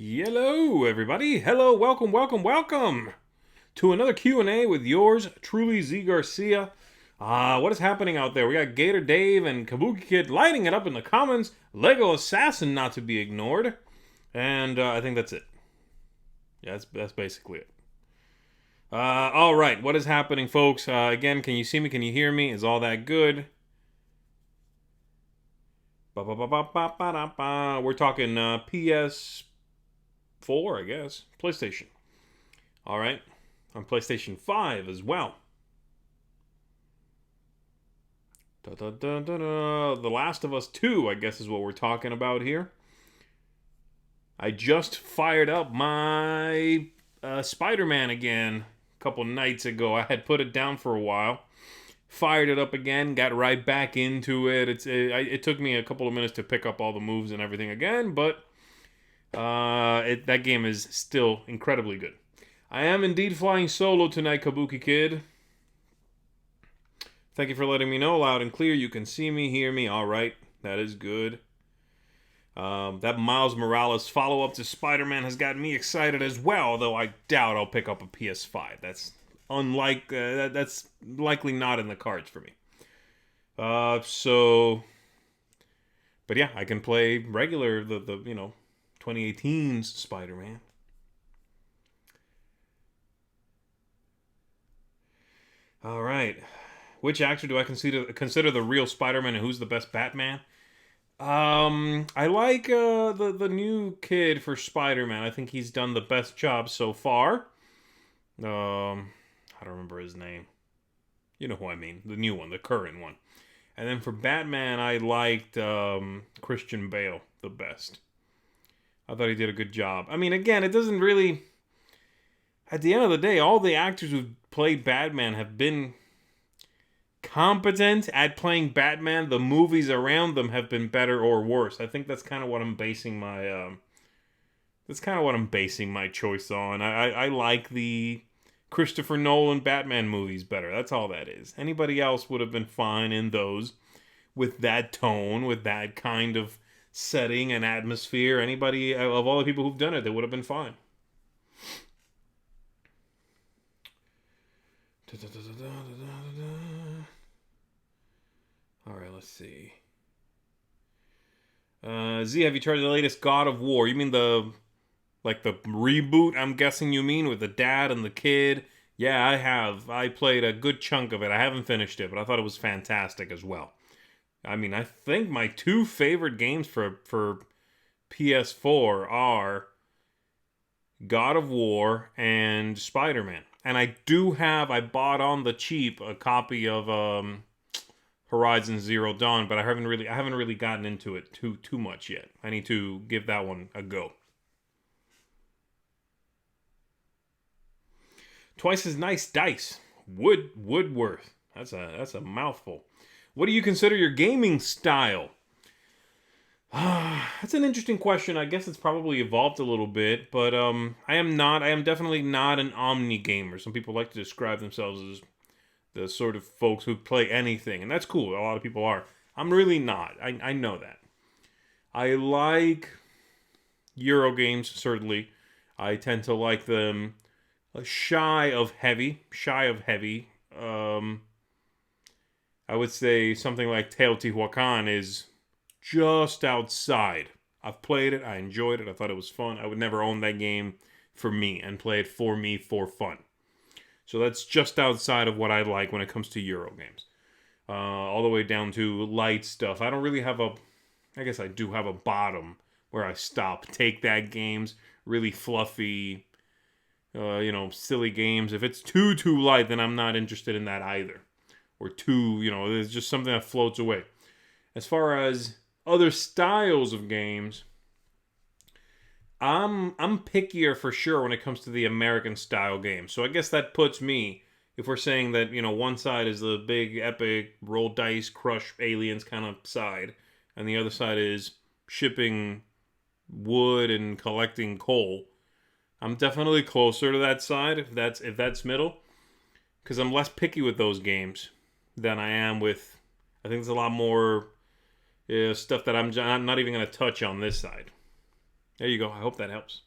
Hello, everybody. Hello, welcome to another Q&A with yours truly, Zee Garcia. What is happening out there? We got Gator Dave and Kabuki Kid lighting it up in the comments. Lego Assassin not to be ignored. And I think that's it. Yeah, that's basically it. All right, what is happening, folks? Again, can you see me? Can you hear me? Is all that good? We're talking PS4, I guess. PlayStation. All right. On PlayStation 5 as well. The Last of Us 2, I guess, is what we're talking about here. I just fired up my Spider-Man again a couple nights ago. I had put it down for a while. Fired it up again, got right back into it. It took me a couple of minutes to pick up all the moves and everything again, but that game is still incredibly good. I am indeed flying solo tonight, Kabuki Kid. Thank you for letting me know loud and clear. You can see me, hear me. All right, that is good. That Miles Morales follow-up to Spider-Man has gotten me excited as well, though I doubt I'll pick up a PS5. That's likely not in the cards for me. But yeah, I can play regular the 2018's Spider-Man. All right, which actor do I consider the real Spider-Man, and who's the best Batman? I like the new kid for Spider-Man. I think he's done the best job so far. I don't remember his name. You know who I mean. The new one, the current one. And then for Batman, I liked Christian Bale the best. I thought he did a good job. I mean, again, it doesn't really... At the end of the day, all the actors who've played Batman have been competent at playing Batman. The movies around them have been better or worse. I think that's kind of what I'm basing my... my choice on. I like the Christopher Nolan Batman movies better. That's all that is. Anybody else would have been fine in those with that tone, with that kind of setting and atmosphere. Anybody of all the people who've done it, they would have been fine. All right, let's see. Z, have you tried the latest God of War? You mean the reboot, I'm guessing you mean, with the dad and the kid? Yeah, I have. I played a good chunk of it. I haven't finished it, but I thought it was fantastic as well. I mean, I think my two favorite games for PS4 are God of War and Spider-Man. And I bought on the cheap a copy of Horizon Zero Dawn, but I haven't really gotten into it too much yet. I need to give that one a go. Twice as nice dice. Woodworth. That's a mouthful. What do you consider your gaming style? That's an interesting question. I guess it's probably evolved a little bit, but I am definitely not an omni gamer. Some people like to describe themselves as the sort of folks who play anything, and that's cool. A lot of people are. I'm really not. I know that. I like Euro games, certainly. I tend to like them shy of heavy. I would say something like Teotihuacan is just outside. I've played it. I enjoyed it. I thought it was fun. I would never own that game for me and play it for me for fun. So that's just outside of what I like when it comes to Euro games. All the way down to light stuff. I don't really have I guess I do have a bottom where I stop. Take that games, really fluffy, silly games. If it's too light, then I'm not interested in that either. Or there's just something that floats away. As far as other styles of games, I'm pickier for sure when it comes to the American style games. So I guess that puts me, if we're saying that, one side is the big epic roll dice, crush aliens kind of side, and the other side is shipping wood and collecting coal. I'm definitely closer to that side if that's middle, because I'm less picky with those games than I am with. I think there's a lot more stuff that I'm not even going to touch on this side. There you go. I hope that helps.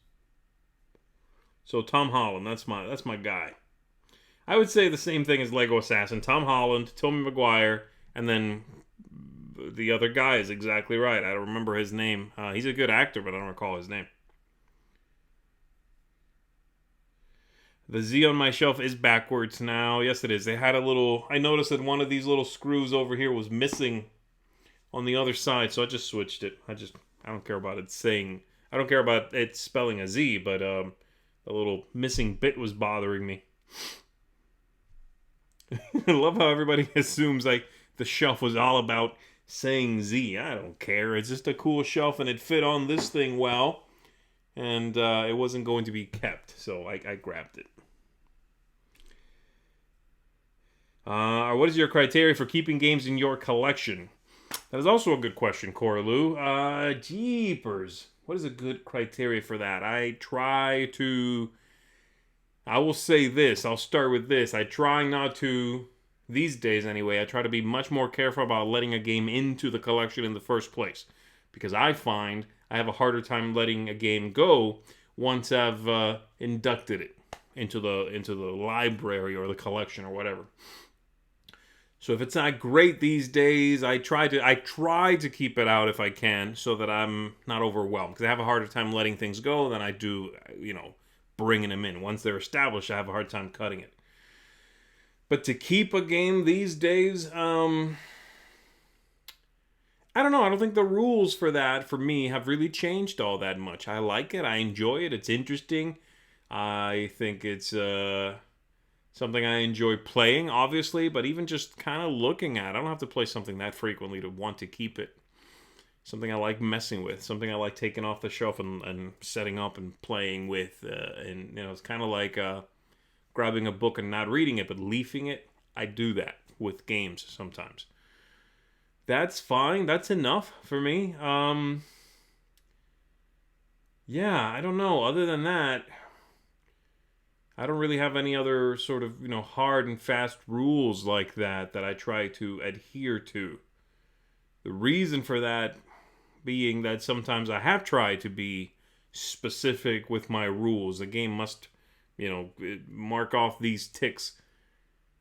So Tom Holland, that's my guy. I would say the same thing as Lego Assassin. Tom Holland, Tobey Maguire, and then the other guy is exactly right. I don't remember his name. He's a good actor, but I don't recall his name. The Z on my shelf is backwards now. Yes, it is. They had a little... I noticed that one of these little screws over here was missing on the other side, so I just switched it. I don't care about it saying... I don't care about it spelling a Z, but the little missing bit was bothering me. I love how everybody assumes like the shelf was all about saying Z. I don't care. It's just a cool shelf, and it fit on this thing well, and it wasn't going to be kept, so I grabbed it. What is your criteria for keeping games in your collection? That is also a good question, Coraloo. Jeepers. What is a good criteria for that? I will say this. I'll start with this. I try not to, these days anyway, I try to be much more careful about letting a game into the collection in the first place. Because I find I have a harder time letting a game go once I've inducted it into the library or the collection or whatever. So if it's not great these days, I try to keep it out if I can, so that I'm not overwhelmed. Because I have a harder time letting things go than I do, bringing them in. Once they're established, I have a hard time cutting it. But to keep a game these days, I don't know. I don't think the rules for that, for me, have really changed all that much. I like it. I enjoy it. It's interesting. I think it's something I enjoy playing, obviously, but even just kind of looking at. I don't have to play something that frequently to want to keep it. Something I like messing with. Something I like taking off the shelf and setting up and playing with. It's kind of like grabbing a book and not reading it, but leafing it. I do that with games sometimes. That's fine. That's enough for me. Yeah, I don't know. Other than that, I don't really have any other sort of, hard and fast rules like that I try to adhere to. The reason for that being that sometimes I have tried to be specific with my rules. The game must, mark off these ticks.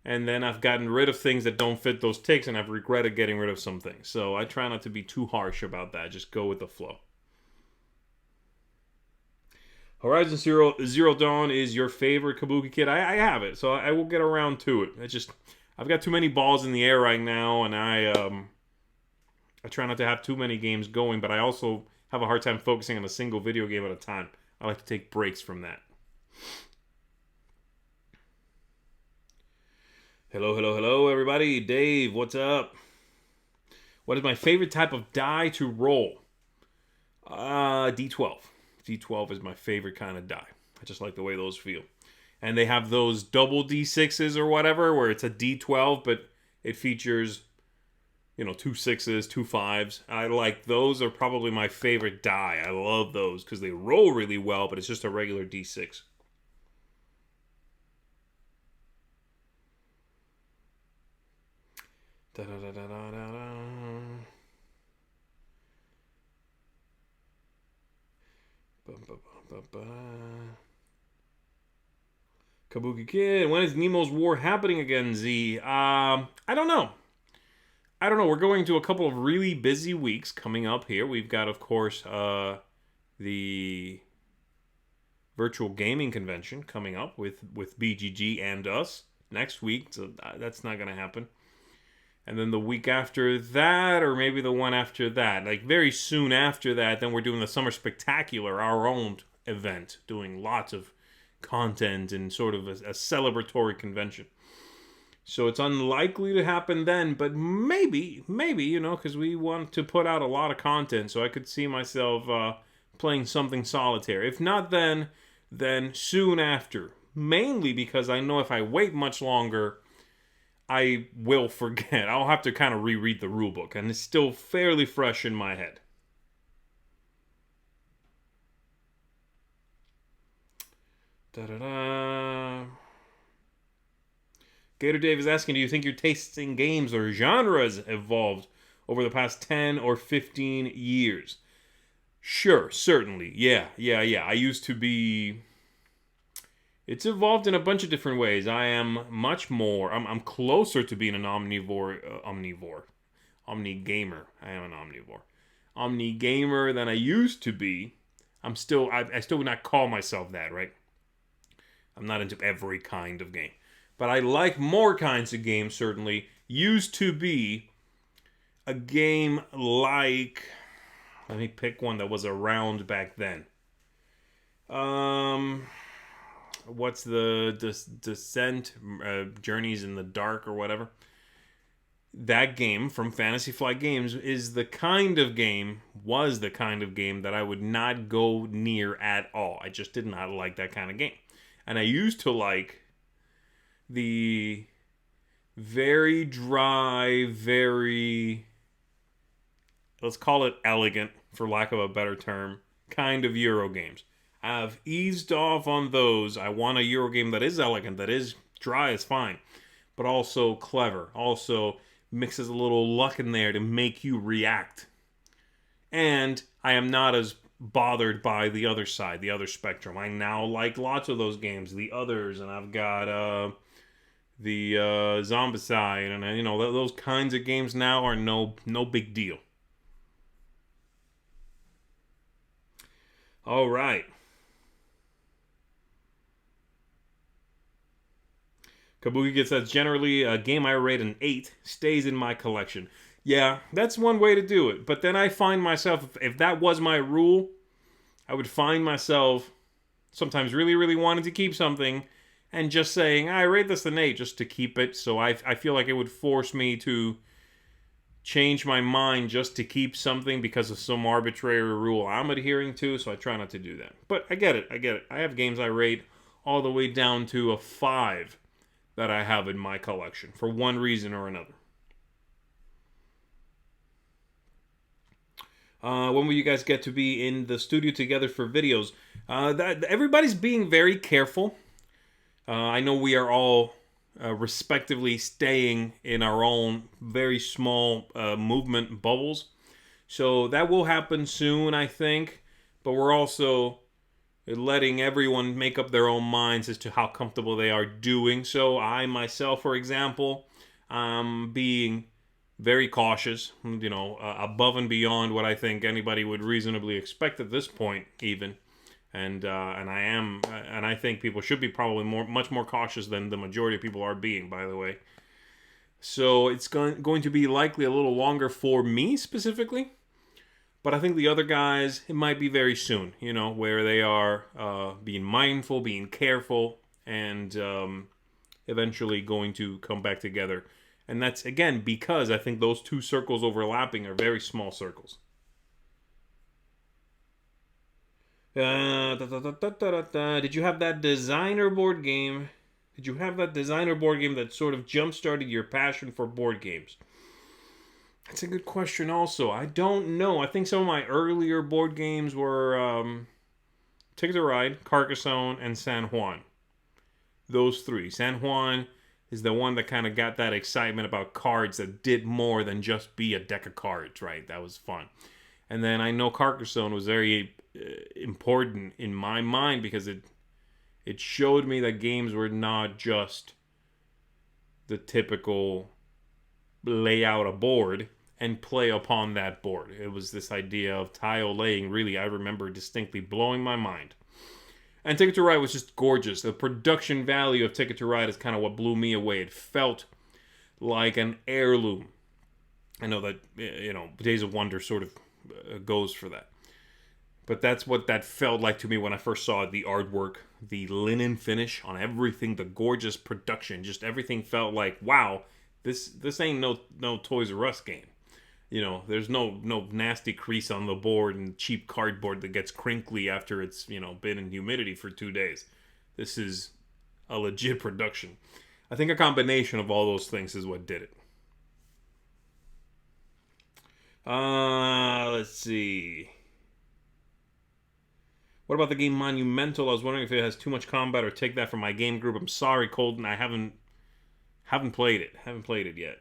And then I've gotten rid of things that don't fit those ticks, and I've regretted getting rid of some things. So I try not to be too harsh about that. Just go with the flow. Horizon Zero Dawn is your favorite Kabuki Kid. I have it, so I will get around to it. I've got too many balls in the air right now, and I try not to have too many games going, but I also have a hard time focusing on a single video game at a time. I like to take breaks from that. Hello, everybody. Dave, what's up? What is my favorite type of die to roll? D12. D12 is my favorite kind of die. I just like the way those feel. And they have those double D6s or whatever, where it's a D12, but it features, 2 6s, 2 5s. I like those. Are probably my favorite die. I love those because they roll really well, but it's just a regular D6. Kabuki Kid, when is Nemo's War happening again, Z? I don't know. We're going to a couple of really busy weeks coming up here. We've got, of course, the virtual gaming convention coming up with BGG and us next week. So that's not going to happen. And then the week after that, or maybe the one after that, like very soon after that, then we're doing the Summer Spectacular, our own event, doing lots of content and sort of a celebratory convention. So it's unlikely to happen then, but maybe, because we want to put out a lot of content, so I could see myself playing something solitaire. If not then soon after. Mainly because I know if I wait much longer, I will forget. I'll have to kind of reread the rulebook, and it's still fairly fresh in my head. Gator Dave is asking, do you think your tastes in games or genres evolved over the past 10 or 15 years? Sure, certainly. Yeah. I used to be It's evolved in a bunch of different ways. I am much more. I'm closer to being an omni-gamer. I am an omnivore, omni-gamer than I used to be. I still would not call myself that, right? I'm not into every kind of game, but I like more kinds of games. Certainly, used to be a game like. Let me pick one that was around back then. What's the Descent, Journeys in the Dark, or whatever? That game from Fantasy Flight Games was the kind of game that I would not go near at all. I just did not like that kind of game. And I used to like the very dry, very, let's call it elegant, for lack of a better term, kind of Euro games. I've eased off on those. I want a Euro game that is elegant, that is dry, is fine, but also clever. Also mixes a little luck in there to make you react. And I am not as bothered by the other side, the other spectrum. I now like lots of those games, the others, and I've got the Zombicide, and those kinds of games now are no big deal. All right. Kabuki gets that generally a game I rate an 8 stays in my collection. Yeah, that's one way to do it. But then I find myself, if that was my rule, I would find myself sometimes really, really wanting to keep something and just saying, I rate this an 8 just to keep it. So I feel like it would force me to change my mind just to keep something because of some arbitrary rule I'm adhering to. So I try not to do that. But I get it. I have games I rate all the way down to a 5 that I have in my collection for one reason or another. When will you guys get to be in the studio together for videos? Everybody's being very careful. I know we are all respectively staying in our own very small movement bubbles. So that will happen soon, I think. But we're also letting everyone make up their own minds as to how comfortable they are doing so. I myself, for example, being very cautious, above and beyond what I think anybody would reasonably expect at this point, even. And I think people should be probably much more cautious than the majority of people are being, by the way. So it's going to be likely a little longer for me specifically. But I think the other guys, it might be very soon, where they are being mindful, being careful, and eventually going to come back together. And that's, again, because I think those two circles overlapping are very small circles. Did you have that designer board game? Did you have that designer board game that sort of jump-started your passion for board games? That's a good question also. I don't know. I think some of my earlier board games were Ticket to Ride, Carcassonne, and San Juan. Those three. San Juan is the one that kind of got that excitement about cards that did more than just be a deck of cards, right? That was fun. And then I know Carcassonne was very important in my mind because it showed me that games were not just the typical lay out a board and play upon that board. It was this idea of tile laying, really, I remember distinctly blowing my mind. And Ticket to Ride was just gorgeous. The production value of Ticket to Ride is kind of what blew me away. It felt like an heirloom. I know that, Days of Wonder sort of goes for that. But that's what that felt like to me when I first saw it. The artwork, the linen finish on everything, the gorgeous production, just everything felt like, wow, this ain't no Toys R Us game. There's no nasty crease on the board and cheap cardboard that gets crinkly after it's, been in humidity for 2 days. This is a legit production. I think a combination of all those things is what did it. Let's see. What about the game Monumental? I was wondering if it has too much combat or take that from my game group. I'm sorry, Colton. I haven't played it. Haven't played it yet.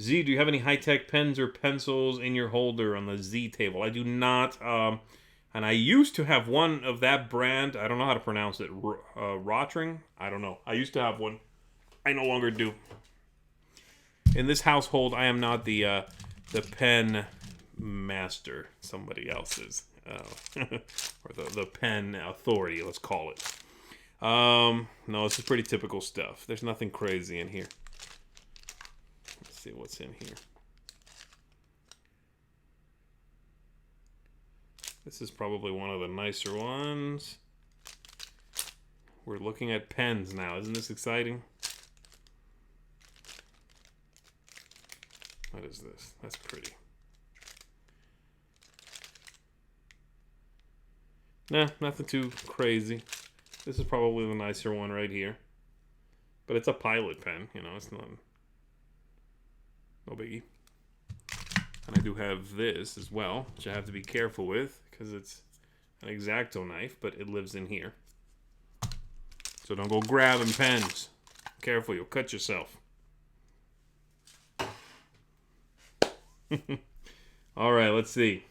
Z, do you have any high-tech pens or pencils in your holder on the Z table? I do not. And I used to have one of that brand. I don't know how to pronounce it. Rotring? I don't know. I used to have one. I no longer do. In this household, I am not the pen master. Somebody else is. Or the pen authority, let's call it. No, this is pretty typical stuff. There's nothing crazy in here. Let's see what's in here. This is probably one of the nicer ones. We're looking at pens now. Isn't this exciting? What is this? That's pretty. Nah, nothing too crazy. This is probably the nicer one right here. But it's a Pilot pen, you know, it's not... no biggie. And I do have this as well, which I have to be careful with, because it's an X-Acto knife, but it lives in here. So don't go grabbing pens. Careful, you'll cut yourself. Alright, let's see.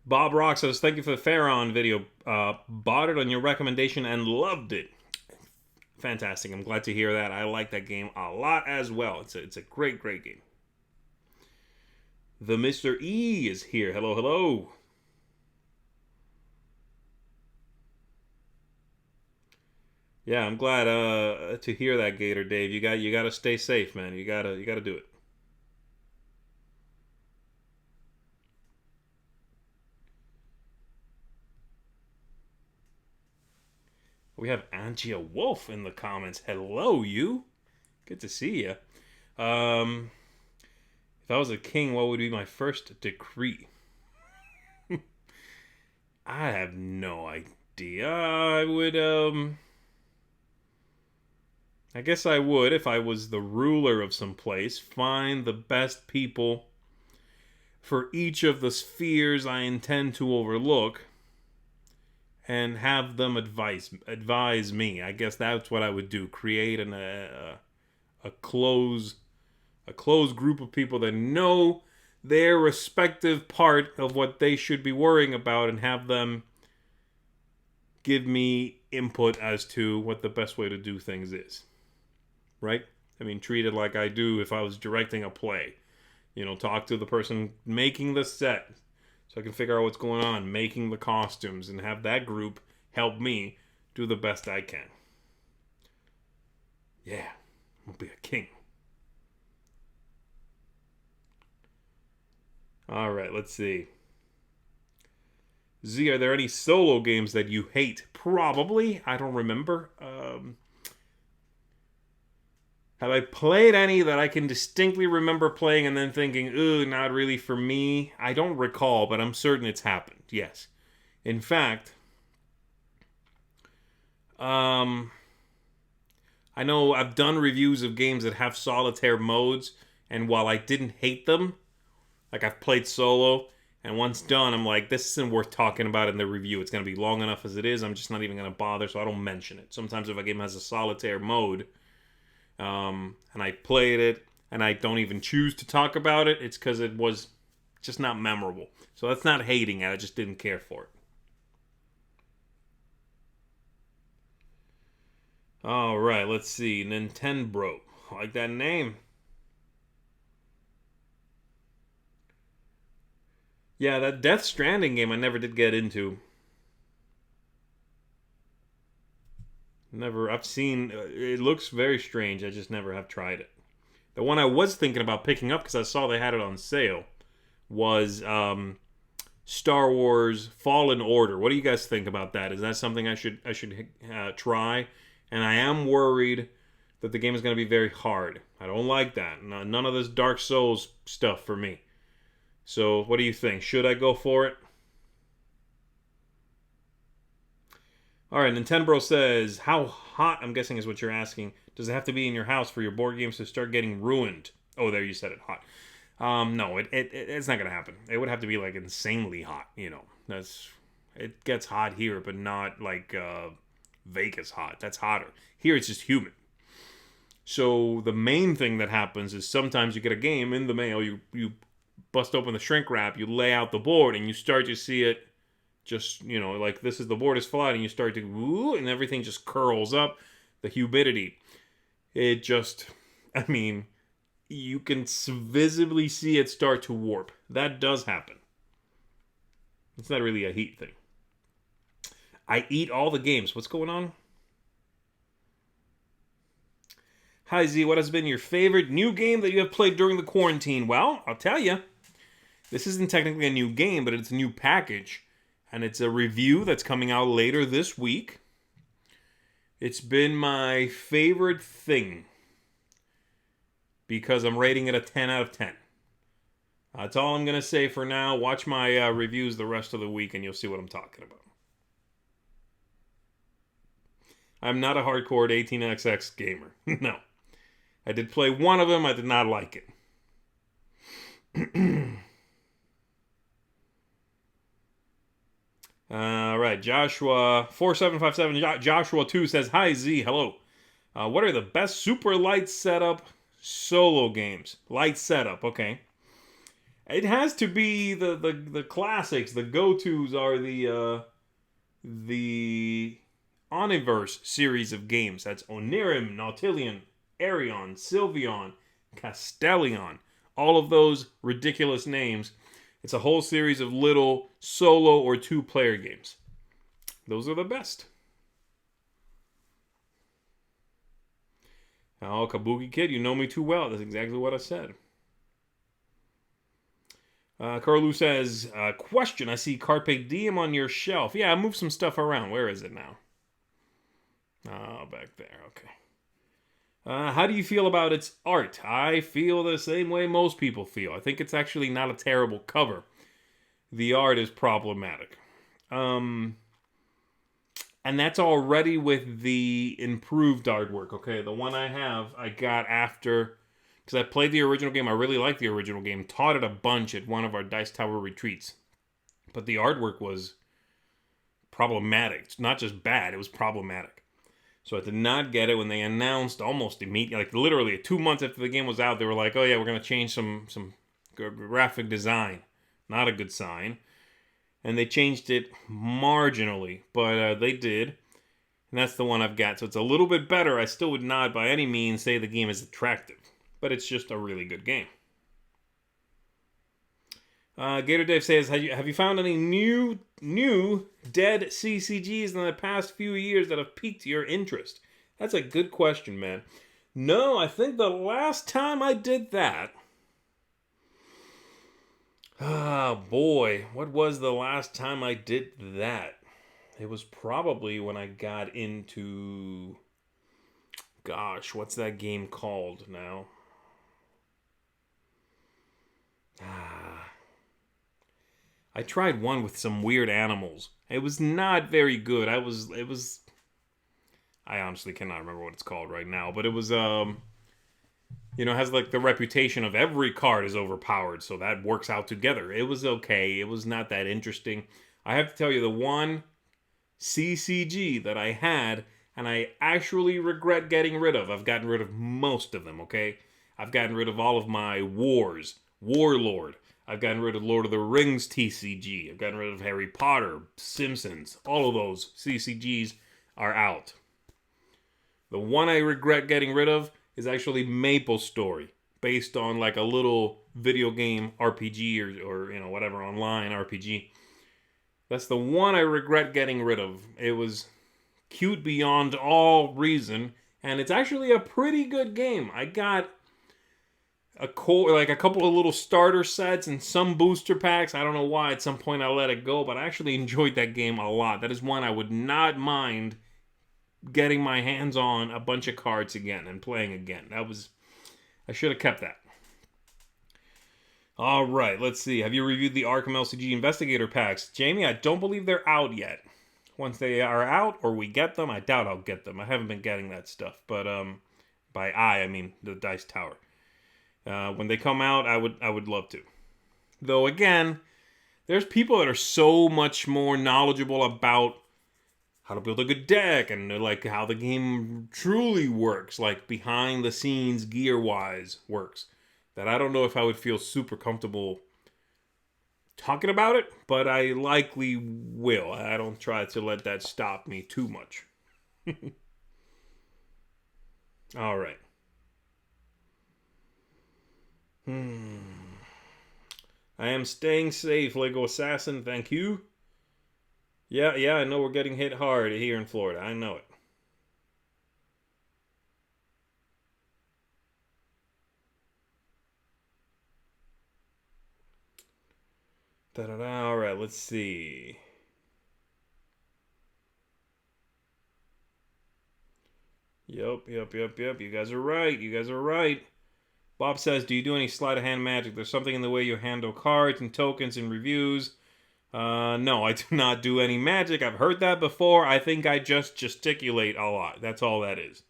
Bob Rock says, thank you for the Pharaon video. Bought it on your recommendation and loved it. Fantastic. I'm glad to hear that. I like that game a lot as well. It's a great, great game. The Mr. E is here. Hello, hello. Yeah, I'm glad to hear that, Gator Dave. You got to stay safe, man. You got to do it. We have Angia Wolf in the comments. Hello, you. Good to see you. If I was a king, what would be my first decree? I have no idea. I guess I would, if I was the ruler of some place, find the best people for each of the spheres I intend to overlook and have them advise me. I guess that's what I would do. Create a close group of people that know their respective part of what they should be worrying about and have them give me input as to what the best way to do things is. Right? I mean, treat it like I do if I was directing a play. You know, talk to the person making the set so I can figure out what's going on, making the costumes, and have that group help me do the best I can. Yeah, I'm gonna be a king. Alright, let's see. Z, are there any solo games that you hate? Probably. I don't remember. Have I played any that I can distinctly remember playing and then thinking, ooh, not really for me? I don't recall, but I'm certain it's happened. Yes. In fact, I know I've done reviews of games that have solitaire modes, and while I didn't hate them, like I've played solo, and once done, I'm like, this isn't worth talking about in the review. It's going to be long enough as it is. I'm just not even going to bother, so I don't mention it. Sometimes if a game has a solitaire mode, and I played it, and I don't even choose to talk about it, it's because it was just not memorable. So that's not hating it, I just didn't care for it. Alright, let's see. Nintendo. I like that name. Yeah, that Death Stranding game I never did get into. Never, I've seen, it looks very strange, I just never have tried it. The one I was thinking about picking up, because I saw they had it on sale, was Star Wars Fallen Order. What do you guys think about that? Is that something I should try? And I am worried that the game is going to be very hard. I don't like that. None of this Dark Souls stuff for me. So, what do you think? Should I go for it? Alright, Nintendo says, how hot, I'm guessing is what you're asking, does it have to be in your house for your board games to start getting ruined? Oh, there, you said it, hot. No, it's not going to happen. It would have to be, like, insanely hot, you know. It gets hot here, but not, like, Vegas hot. That's hotter. Here, it's just humid. So the main thing that happens is sometimes you get a game in the mail, you bust open the shrink wrap, you lay out the board, and you start to see it just, like this is the board is flat, and you start to, ooh, and everything just curls up. The humidity. It just, you can visibly see it start to warp. That does happen. It's not really a heat thing. I eat all the games. What's going on? Hi, Z. What has been your favorite new game that you have played during the quarantine? Well, I'll tell you. This isn't technically a new game, but it's a new package. And it's a review that's coming out later this week. It's been my favorite thing. Because I'm rating it a 10 out of 10. That's all I'm going to say for now. Watch my reviews the rest of the week and you'll see what I'm talking about. I'm not a hardcore 18xx gamer. No. I did play one of them. I did not like it. All right. Joshua 4757 Joshua 2 says, "Hi Z, hello. What are the best super light setup solo games?" Light setup, okay. It has to be the classics. The go-tos are the Oniverse series of games. That's Onirim, Nautilion, Arion, Sylveon, Castellion. All of those ridiculous names. It's a whole series of little solo or two-player games. Those are the best. Oh, Kabuki Kid, you know me too well. That's exactly what I said. Carlu says, question, I see Carpe Diem on your shelf. Yeah, I moved some stuff around. Where is it now? Oh, back there. Okay. How do you feel about its art? I feel the same way most people feel. I think it's actually not a terrible cover. The art is problematic. And that's already with the improved artwork, okay? The one I have, I got after, because I played the original game. I really liked the original game. Taught it a bunch at one of our Dice Tower retreats. But the artwork was problematic. It's not just bad, it was problematic. So I did not get it when they announced almost immediately, like literally 2 months after the game was out, they were like, oh yeah, we're going to change some graphic design. Not a good sign. And they changed it marginally, but they did. And that's the one I've got. So it's a little bit better. I still would not by any means say the game is attractive, but it's just a really good game. Gator Dave says, have you found any new dead CCGs in the past few years that have piqued your interest? That's a good question, man. No, I think the last time I did that... Oh, boy. What was the last time I did that? It was probably when I got into... Gosh, what's that game called now? I tried one with some weird animals. It was not very good. I honestly cannot remember what it's called right now, but it was, has like the reputation of every card is overpowered, so that works out together. It was okay. It was not that interesting. I have to tell you, the one CCG that I had, and I actually regret getting rid of, I've gotten rid of most of them, okay? I've gotten rid of all of my Warlord. I've gotten rid of Lord of the Rings TCG. I've gotten rid of Harry Potter, Simpsons. All of those CCGs are out. The one I regret getting rid of is actually Maple Story, based on like a little video game RPG or whatever, online RPG. That's the one I regret getting rid of. It was cute beyond all reason, and it's actually a pretty good game. I got a couple of little starter sets and some booster packs. I don't know why at some point I let it go, but I actually enjoyed that game a lot. That is one I would not mind getting my hands on a bunch of cards again and playing again. I should have kept that. All right, let's see. Have you reviewed the Arkham LCG Investigator packs? Jamie, I don't believe they're out yet. Once they are out or we get them, I doubt I'll get them. I haven't been getting that stuff, but by I mean the Dice Tower. When they come out, I would love to. Though again, there's people that are so much more knowledgeable about how to build a good deck and like how the game truly works, like behind the scenes gear wise works. That I don't know if I would feel super comfortable talking about it, but I likely will. I don't try to let that stop me too much. All right. I am staying safe, Lego Assassin. Thank you. Yeah, I know we're getting hit hard here in Florida. I know it. Da-da-da. All right, let's see. Yep. You guys are right. Bob says, do you do any sleight of hand magic? There's something in the way you handle cards and tokens and reviews. No, I do not do any magic. I've heard that before. I think I just gesticulate a lot. That's all that is.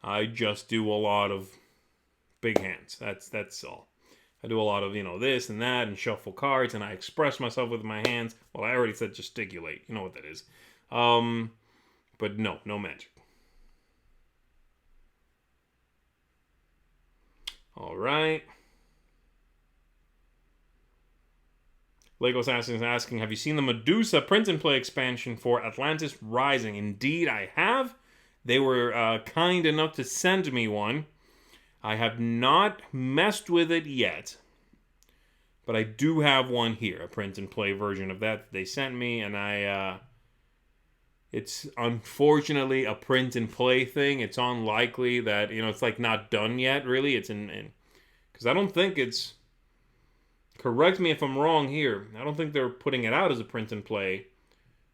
I just do a lot of big hands. That's all. I do a lot of, this and that and shuffle cards, and I express myself with my hands. Well, I already said gesticulate. You know what that is. But no magic. All right. Lego Assassin is asking, have you seen the Medusa print and play expansion for Atlantis Rising? Indeed, I have. They were kind enough to send me one. I have not messed with it yet, but I do have one here, a print and play version of that they sent me, and it's unfortunately a print and play thing. It's unlikely that, it's like not done yet, really. It's because I don't think it's, correct me if I'm wrong here, I don't think they're putting it out as a print and play.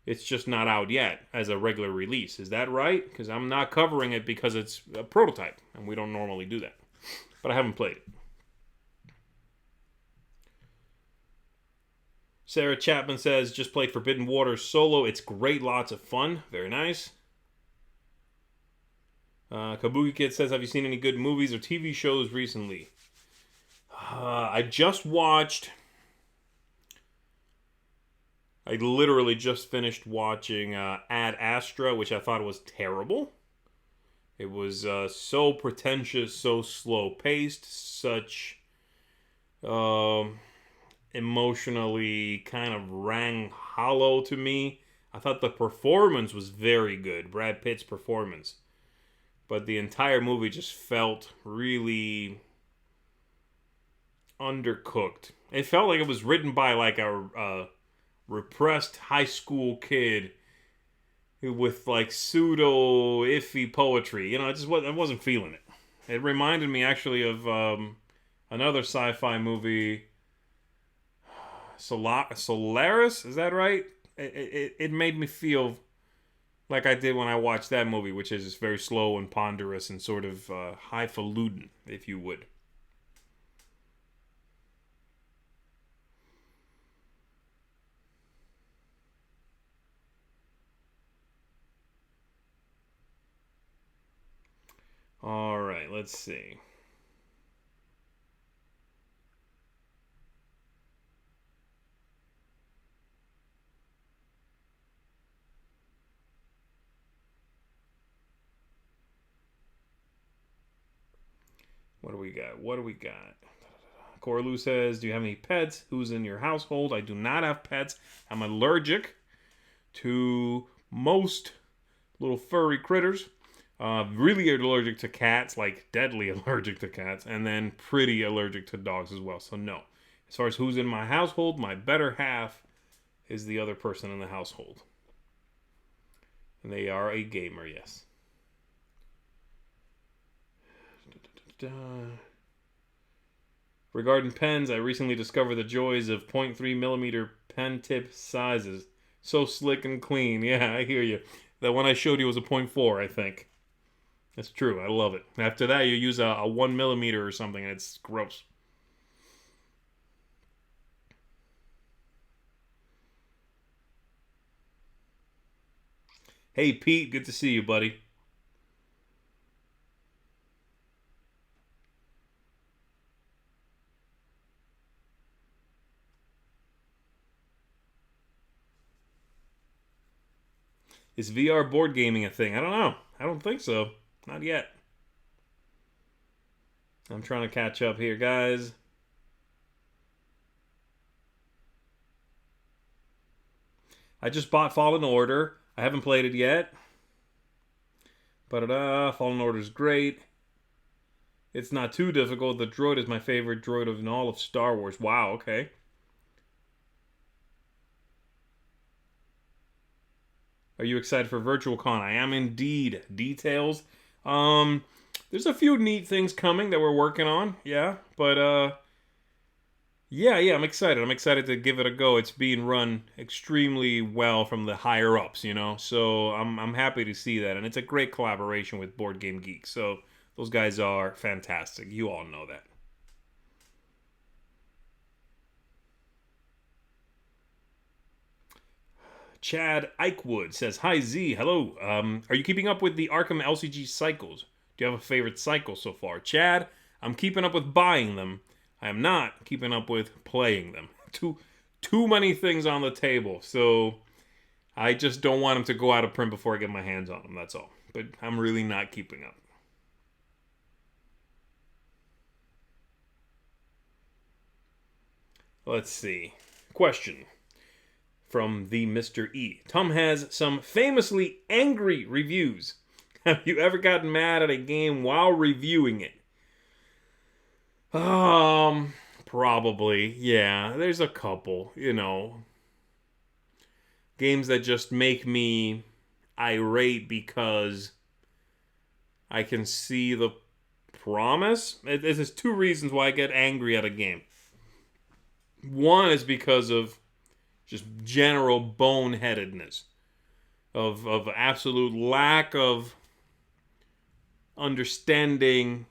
It's just not out yet as a regular release. Is that right? Because I'm not covering it because it's a prototype, and we don't normally do that. But I haven't played it. Sarah Chapman says, just played Forbidden Waters solo. It's great, lots of fun. Very nice. Kabuki Kid says, have you seen any good movies or TV shows recently? I literally just finished watching Ad Astra, which I thought was terrible. It was so pretentious, so slow-paced, such emotionally kind of rang hollow to me. I thought the performance was very good, Brad Pitt's performance. But the entire movie just felt really undercooked. It felt like it was written by like a repressed high school kid with like pseudo iffy poetry. I wasn't feeling it. It reminded me actually of another sci-fi movie, Solaris. Is that right? It made me feel like I did when I watched that movie, which is just very slow and ponderous and sort of highfalutin, if you would. All right, let's see. What do we got? Corlu says, do you have any pets? Who's in your household? I do not have pets. I'm allergic to most little furry critters. Really allergic to cats, like deadly allergic to cats, and then pretty allergic to dogs as well. So no. As far as who's in my household, my better half is the other person in the household. And they are a gamer, yes. Regarding pens, I recently discovered the joys of 0.3mm pen tip sizes. So slick and clean. Yeah, I hear you. That one I showed you was a 0.4, I think. That's true. I love it. After that, you use a 1mm or something, and it's gross. Hey, Pete. Good to see you, buddy. Is VR board gaming a thing? I don't know. I don't think so. Not yet. I'm trying to catch up here, guys. I just bought Fallen Order. I haven't played it yet. But Fallen Order is great. It's not too difficult. The droid is my favorite droid in all of Star Wars. Wow, okay. Are you excited for Virtual Con? I am indeed. Details. There's a few neat things coming that we're working on. Yeah, but yeah, I'm excited. I'm excited to give it a go. It's being run extremely well from the higher ups, you know. So I'm happy to see that, and it's a great collaboration with Board Game Geek. So those guys are fantastic. You all know that. Chad Eichwood says, "Hi Z, hello. Are you keeping up with the Arkham LCG cycles? Do you have a favorite cycle so far?" Chad, I'm keeping up with buying them. I am not keeping up with playing them. Too many things on the table, so I just don't want them to go out of print before I get my hands on them. That's all. But I'm really not keeping up. Let's see. Question from the Mr. E. Tom has some famously angry reviews. Have you ever gotten mad at a game while reviewing it? Probably. Yeah, there's a couple, you know. Games that just make me irate because I can see the promise. There's two reasons why I get angry at a game. One is because of just general boneheadedness, of absolute lack of understanding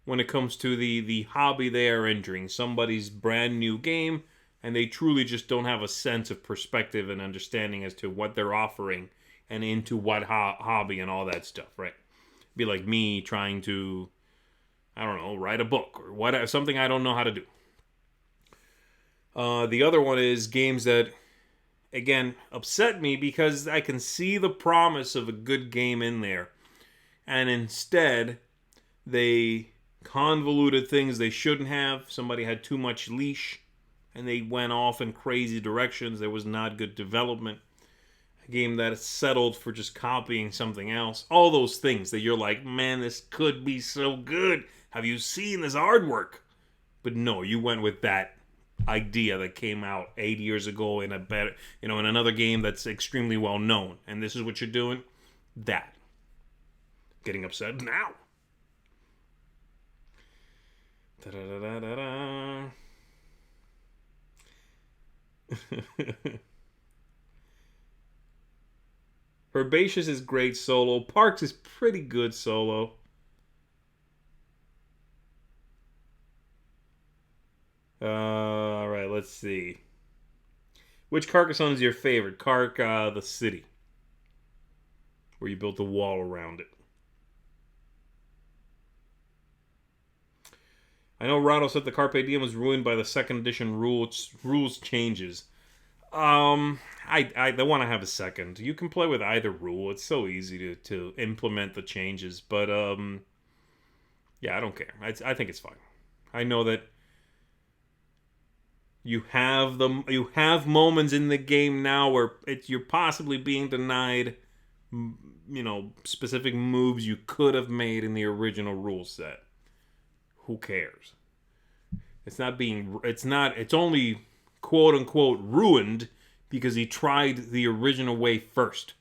when it comes to the hobby they are entering. Somebody's brand new game, and they truly just don't have a sense of perspective and understanding as to what they're offering and into what hobby and all that stuff, right? Be like me trying to, I don't know, write a book or whatever, something I don't know how to do. The other one is games that, again, upset me because I can see the promise of a good game in there. And instead, they convoluted things they shouldn't have. Somebody had too much leash, and they went off in crazy directions. There was not good development. A game that settled for just copying something else. All those things that you're like, man, this could be so good. Have you seen this artwork? But no, you went with that idea that came out 8 years ago in a better, in another game that's extremely well known, and this is what you're doing. That getting upset now. Da-da-da-da-da. Herbaceous is great solo. Parks is pretty good solo. All right, let's see. Which Carcassonne is your favorite? The city, where you built a wall around it. I know Rado said the Carpe Diem was ruined by the second edition rules changes. I want to have a second. You can play with either rule. It's so easy to implement the changes, but yeah, I don't care. I think it's fine. I know that you have moments in the game now where you're possibly being denied, specific moves you could have made in the original rule set. Who cares? It's only quote unquote ruined because he tried the original way first.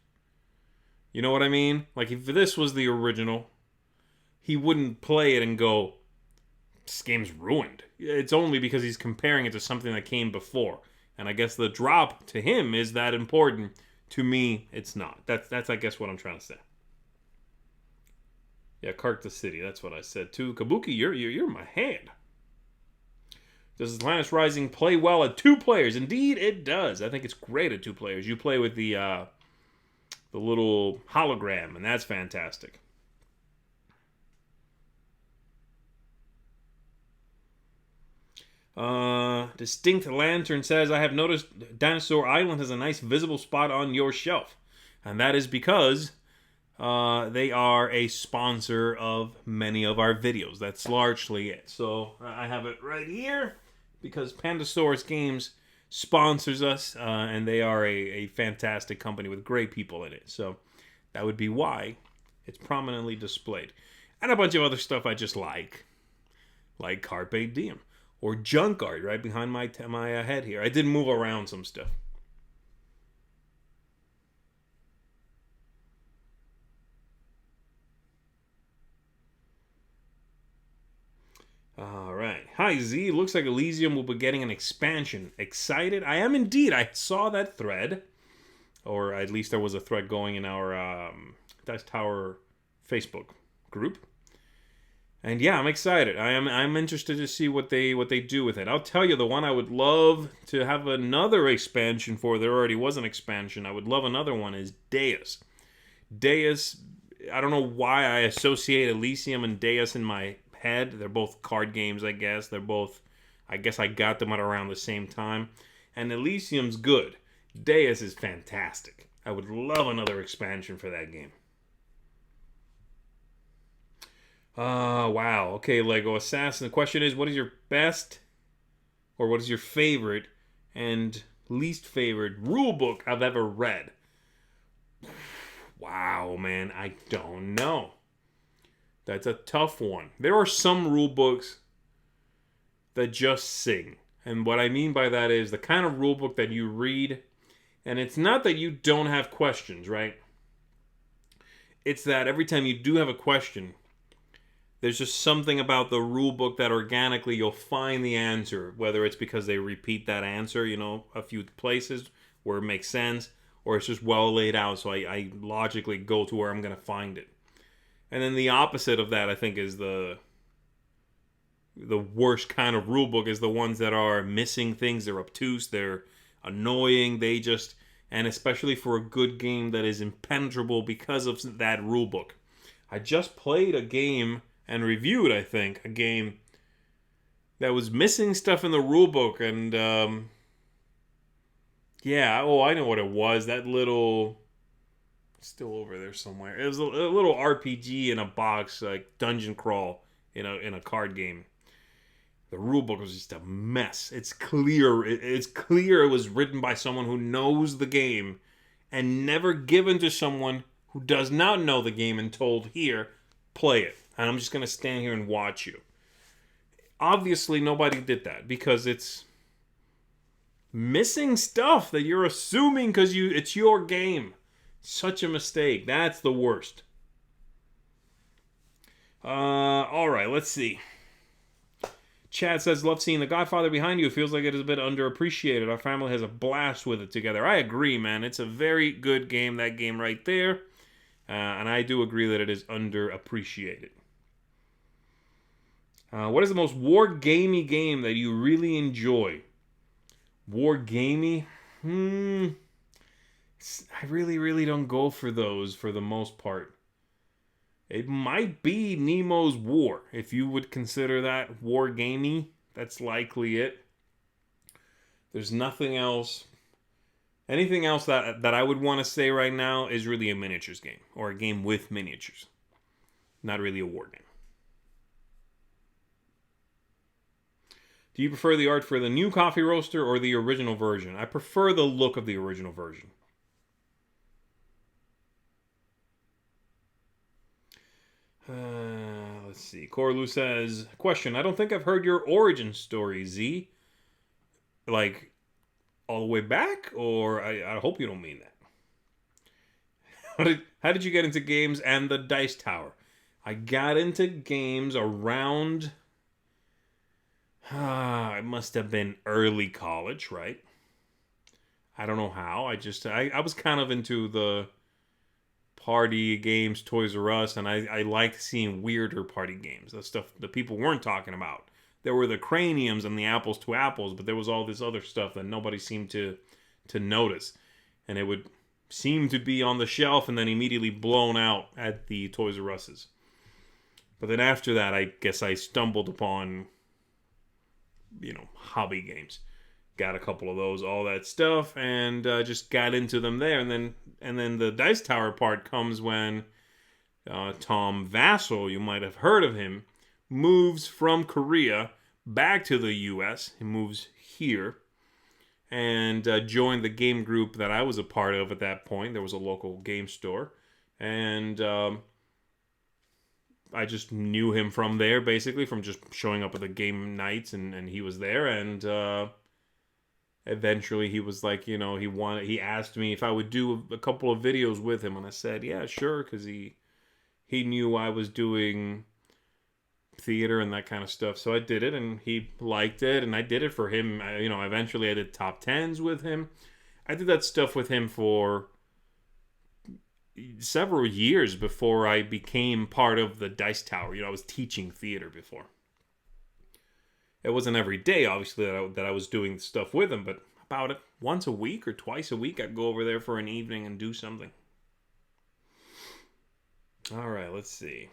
You know what I mean? Like, if this was the original, he wouldn't play it and go, this game's ruined. It's only because he's comparing it to something that came before. And I guess the drop to him is that important. To me, it's not. That's I guess what I'm trying to say. Yeah, Kark the City. That's what I said too. Kabuki, you're my hand. Does Atlantis Rising play well at 2 players? Indeed, it does. I think it's great at 2 players. You play with the little hologram, and that's fantastic. Distinct Lantern says, I have noticed Dinosaur Island has a nice visible spot on your shelf. And that is because they are a sponsor of many of our videos. That's largely it. So I have it right here because Pandasaurus Games sponsors us, and they are a fantastic company with great people in it. So that would be why it's prominently displayed. And a bunch of other stuff I just like Carpe Diem or Junk Art right behind my head here. I did move around some stuff. All right. Hi, Z. Looks like Elysium will be getting an expansion. Excited? I am indeed. I saw that thread. Or at least there was a thread going in our Dice Tower Facebook group. And yeah, I'm excited. I'm interested to see what they do with it. I'll tell you, the one I would love to have another expansion for, there already was an expansion, I would love another one, is Deus. Deus, I don't know why I associate Elysium and Deus in my head. They're both card games, I guess. I guess I got them at around the same time. And Elysium's good. Deus is fantastic. I would love another expansion for that game. Wow. Okay, Lego Assassin. The question is, what is your best, or what is your favorite and least favorite rulebook I've ever read? Wow, man. I don't know. That's a tough one. There are some rulebooks that just sing. And what I mean by that is the kind of rulebook that you read, and it's not that you don't have questions, right? It's that every time you do have a question, there's just something about the rulebook that organically you'll find the answer, whether it's because they repeat that answer, a few places where it makes sense, or it's just well laid out, so I logically go to where I'm going to find it. And then the opposite of that, I think, is the worst kind of rulebook is the ones that are missing things. They're obtuse, they're annoying, and especially for a good game that is impenetrable because of that rulebook. I just played a game and reviewed, I think, a game that was missing stuff in the rulebook, and I know what it was. That little, still over there somewhere. It was a little RPG in a box, like dungeon crawl in a card game. The rulebook was just a mess. It's clear it was written by someone who knows the game and never given to someone who does not know the game and told, here, play it. And I'm just going to stand here and watch you. Obviously, nobody did that because it's missing stuff that you're assuming because it's your game. Such a mistake. That's the worst. All right, let's see. Chad says, love seeing The Godfather behind you. It feels like it is a bit underappreciated. Our family has a blast with it together. I agree, man. It's a very good game, that game right there. And I do agree that it is underappreciated. What is the most war-gamey game that you really enjoy? War-gamey? I really, really don't go for those for the most part. It might be Nemo's War, if you would consider that war-gamey. That's likely it. There's nothing else. Anything else that I would want to say right now is really a miniatures game, or a game with miniatures. Not really a war game. Do you prefer the art for the new coffee roaster or the original version? I prefer the look of the original version. Let's see. Corlu says, question, I don't think I've heard your origin story, Z. Like, all the way back? Or I hope you don't mean that. How did you get into games and the Dice Tower? I got into games around... it must have been early college, right? I don't know how. I was kind of into the party games, Toys R Us, and I liked seeing weirder party games. The stuff that people weren't talking about. There were the craniums and the apples to apples, but there was all this other stuff that nobody seemed to notice. And it would seem to be on the shelf and then immediately blown out at the Toys R Us's. But then after that, I guess I stumbled upon, hobby games. got a couple of those, all that stuff, and just got into them there. And then the Dice Tower part comes when Tom Vassell, you might have heard of him, moves from Korea back to the U.S. He moves here and joined the game group that I was a part of at that point. There was a local game store, and I just knew him from there, basically, from just showing up at the game nights, and he was there, and eventually he was like, he asked me if I would do a couple of videos with him, and I said, yeah, sure, because he knew I was doing theater and that kind of stuff, so I did it, and he liked it, and I did it for him. Eventually I did top 10s with him. I did that stuff with him for several years before I became part of the Dice Tower. I was teaching theater before. It wasn't every day, obviously, that I was doing stuff with him, but about it once a week or twice a week, I'd go over there for an evening and do something. All right, let's see.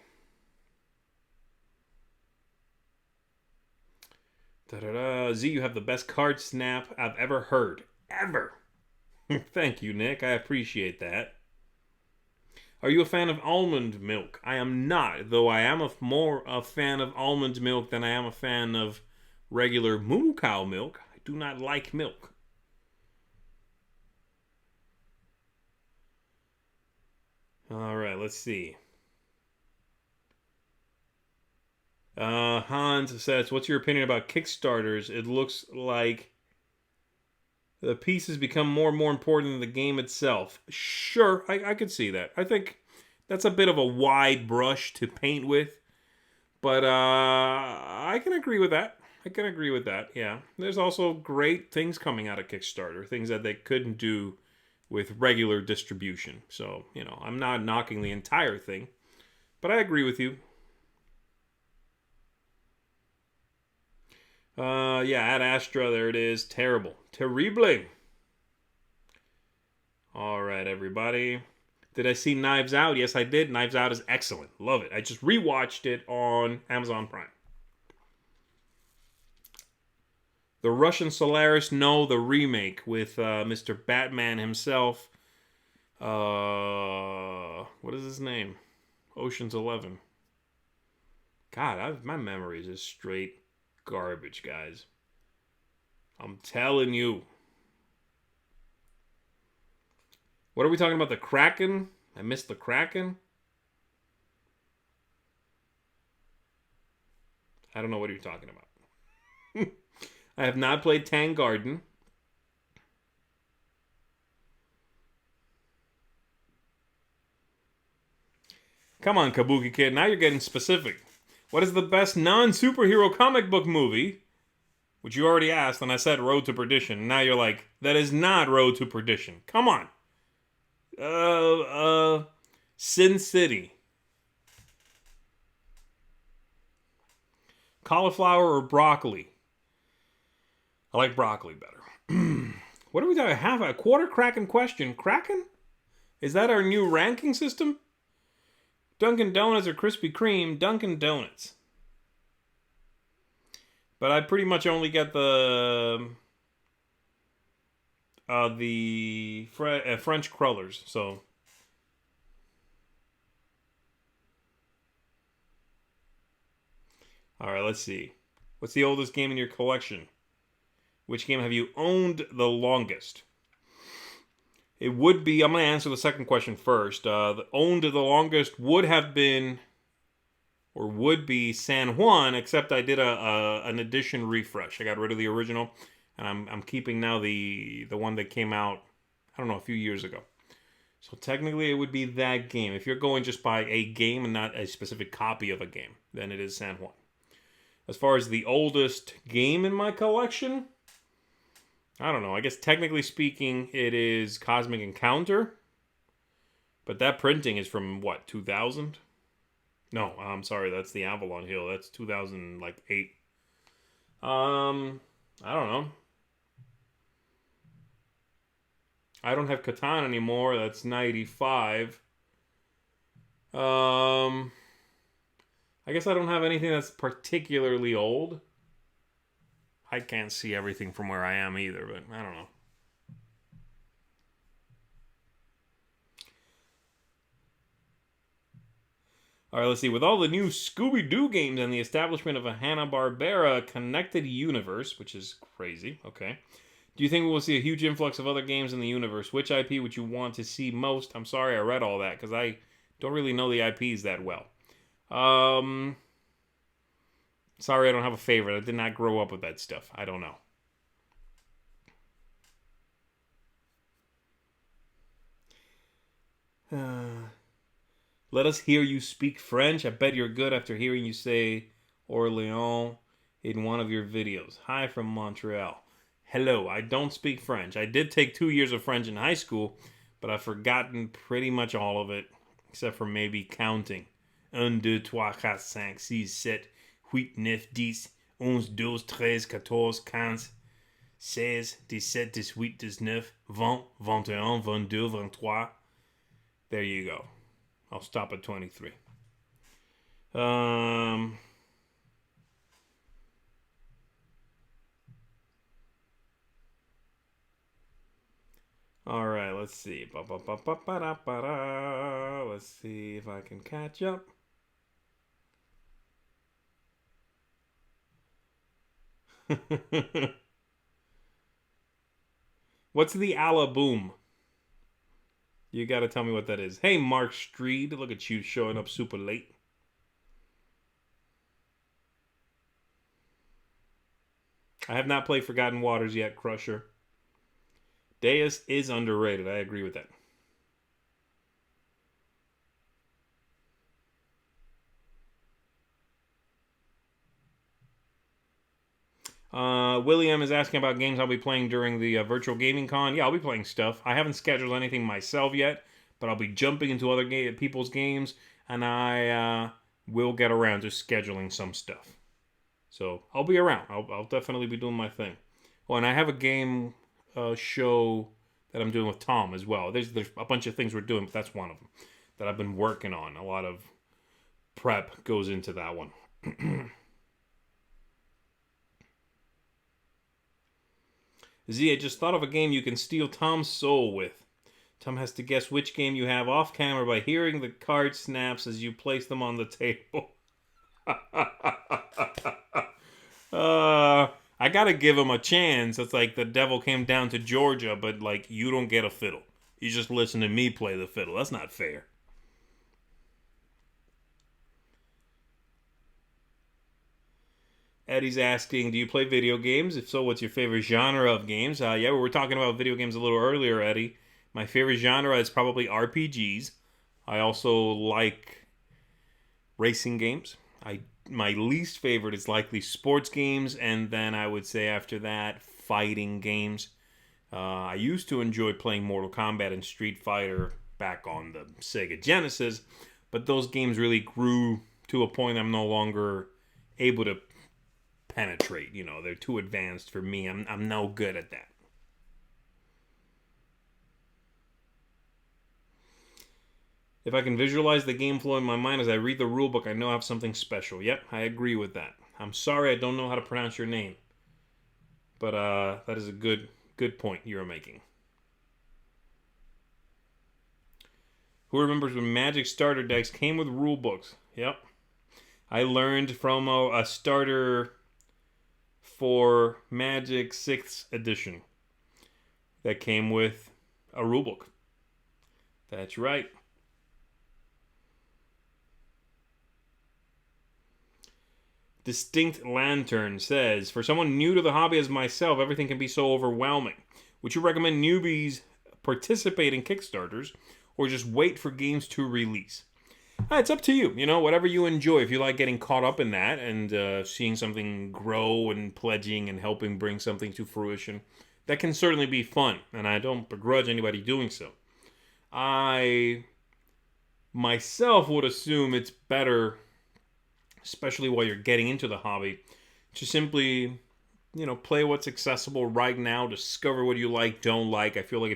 Zee, you have the best card snap I've ever heard. Ever. Thank you, Nick. I appreciate that. Are you a fan of almond milk? I am not, though I am more a fan of almond milk than I am a fan of regular moo cow milk. I do not like milk. All right, let's see. Hans says, what's your opinion about Kickstarters? It looks like the pieces become more and more important than the game itself. Sure, I could see that. I think that's a bit of a wide brush to paint with. But I can agree with that. Yeah. There's also great things coming out of Kickstarter. Things that they couldn't do with regular distribution. So, I'm not knocking the entire thing. But I agree with you. Yeah, Ad Astra, there it is. Terrible. Terrible. All right, everybody. Did I see Knives Out? Yes, I did. Knives Out is excellent. Love it. I just rewatched it on Amazon Prime. The Russian Solaris, no, the remake with Mr. Batman himself. What is his name? Ocean's 11. God, my memory is just straight garbage, guys. I'm telling you. What are we talking about? The Kraken? I missed the Kraken? I don't know what you're talking about. I have not played Tang Garden. Come on, Kabuki Kid. Now you're getting specific. What is the best non-superhero comic book movie? Which you already asked, and I said Road to Perdition. Now you're like, that is not Road to Perdition. Come on. Sin City. Cauliflower or broccoli? I like broccoli better. What are we talking? Half a quarter Kraken question. Kraken? Is that our new ranking system? Dunkin' Donuts or Krispy Kreme? Dunkin' Donuts. But I pretty much only get the French crullers. So all right, let's see. What's the oldest game in your collection? Which game have you owned the longest? It would be, I'm going to answer the second question first. The owned the longest would have been, or would be, San Juan, except I did an edition refresh. I got rid of the original, and I'm keeping now the one that came out, I don't know, a few years ago. So technically it would be that game. If you're going just by a game and not a specific copy of a game, then it is San Juan. As far as the oldest game in my collection, I don't know. I guess technically speaking, it is Cosmic Encounter. But that printing is from, what, 2000? No, I'm sorry. That's the Avalon Hill. That's 2008. I don't know. I don't have Catan anymore. That's 95. I guess I don't have anything that's particularly old. I can't see everything from where I am either, but I don't know. All right, let's see. With all the new Scooby-Doo games and the establishment of a Hanna-Barbera connected universe, which is crazy, okay. Do you think we will see a huge influx of other games in the universe? Which IP would you want to see most? I'm sorry I read all that because I don't really know the IPs that well. Sorry I don't have a favorite. I did not grow up with that stuff. I don't know. Let us hear you speak French. I bet you're good after hearing you say Orléans in one of your videos. Hi from Montreal. Hello, I don't speak French. I did take 2 years of French in high school, but I've forgotten pretty much all of it, except for maybe counting. 1, 2, 3, 4, 5, 6, 7, 8, 9, 10, 11, 12, 13, 14, 15, 16, 17, 18, 19, 20, 21, 22, 23. There you go. I'll stop at 23. All right, let's see. Let's see if I can catch up. What's the Alaboom? You got to tell me what that is. Hey, Mark Street. Look at you showing up super late. I have not played Forgotten Waters yet, Crusher. Deus is underrated. I agree with that. William is asking about games I'll be playing during the virtual gaming con. Yeah, I'll be playing stuff. I haven't scheduled anything myself yet, but I'll be jumping into other people's games, and I will get around to scheduling some stuff. So I'll be around. I'll definitely be doing my thing. Oh, and I have a game show that I'm doing with Tom as well. There's a bunch of things we're doing, but that's one of them that I've been working on. A lot of prep goes into that one. Z, I just thought of a game you can steal Tom's soul with. Tom has to guess which game you have off camera by hearing the card snaps as you place them on the table. I gotta give him a chance. It's like the devil came down to Georgia, but like you don't get a fiddle. You just listen to me play the fiddle. That's not fair. Eddie's asking, do you play video games? If so, what's your favorite genre of games? Yeah, we were talking about video games a little earlier, Eddie. My favorite genre is probably RPGs. I also like racing games. My least favorite is likely sports games, and then I would say after that, fighting games. I used to enjoy playing Mortal Kombat and Street Fighter back on the Sega Genesis, but those games really grew to a point I'm no longer able to penetrate. You know, they're too advanced for me. I'm no good at that. If I can visualize the game flow in my mind as I read the rulebook, I know I have something special. Yep, I agree with that. I'm sorry I don't know how to pronounce your name. But that is a good point you're making. Who remembers when Magic starter decks came with rulebooks? Yep. I learned from a starter for Magic 6th edition that came with a rulebook. That's right. Distinct Lantern says, for someone new to the hobby as myself, everything can be so overwhelming. Would you recommend newbies participate in Kickstarters or just wait for games to release? It's up to you. You know, whatever you enjoy. If you like getting caught up in that and seeing something grow and pledging and helping bring something to fruition, that can certainly be fun. And I don't begrudge anybody doing so. I myself would assume it's better, especially while you're getting into the hobby, to simply, play what's accessible right now, discover what you like, don't like. I feel like